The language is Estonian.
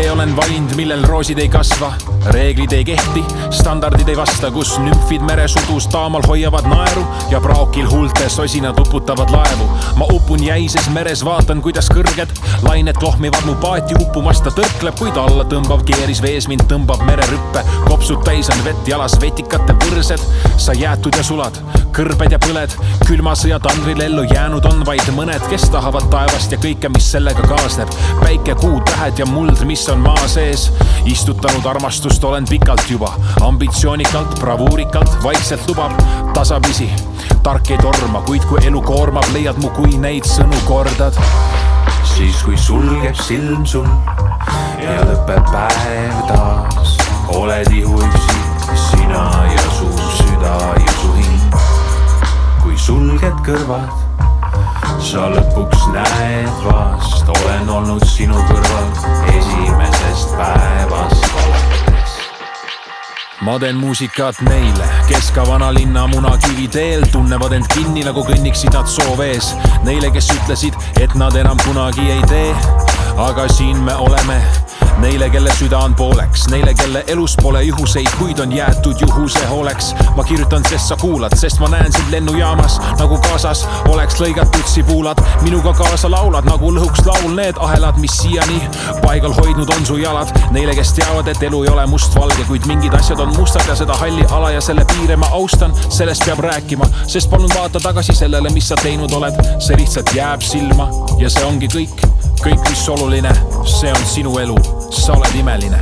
tee olen valind, millel roosid ei kasva. Reeglid ei kehti, standardid ei vasta, kus nümfid meresudus taamal hoiavad naeru ja praokil huulte sosinad uputavad laevu. Ma upun jäises meres, vaatan kuidas kõrged lained klohmivad mu paati uppumast. Ta tõrkleb, kuid alla tõmbav keeris vees mind tõmbab mererüppe. Kopsud täis on vett jalas, vetikate võrsed. Sa jäätud ja sulad, kõrbed ja põled. Külma sõja tandril ellu jäänud on vaid mõned, kes tahavad taevast ja kõike, mis sellega kaasneb. Päike, kuu, tähed ja muld, mis on maa sees. Istutanud armastust olen pikalt juba. Ambitsioonikalt, bravuurikalt, vaikselt lubab tasapisi. Tark ei torma, kuid kui elu koormab, leiad mu, kui neid sõnu kordad. Siis kui sulgeb silm sul ja lõpeb päev taas, oled ihu üksi, sina ja su süda ja su hing. Kui sulged kõrvad, sa lõpuks näed vast, olen olnud sinu kõrval esimesest päevast alates. Ma teen muusikat neile, kes ka vanalinna munakivi teel tunnevad end kinni, nagu kõnniksid nad soovees. Neile, kes ütlesid, et nad enam kunagi ei tee, aga siin me oleme. Neile, kelle süda on pooleks, neile, kelle elus pole juhuseid, kuid on jäetud juhuse hooleks. Ma kirjutan, sest sa kuulad, sest ma näen sind lennujaamas, nagu kaasas oleks lõigatud sibuulad. Minuga kaasa laulad, nagu lõhuks laul need ahelad, mis siiani paigal hoidnud on su jalad. Neile, kes teavad, et elu ei ole mustvalge, kuid mingid asjad on mustad ja seda halli ala ja selle piire ma austan. Sellest peab rääkima, sest palun vaata tagasi sellele, mis sa teinud oled. See lihtsalt jääb silma ja see ongi kõik. Kõik, mis oluline, see on sinu elu, sa oled imeline.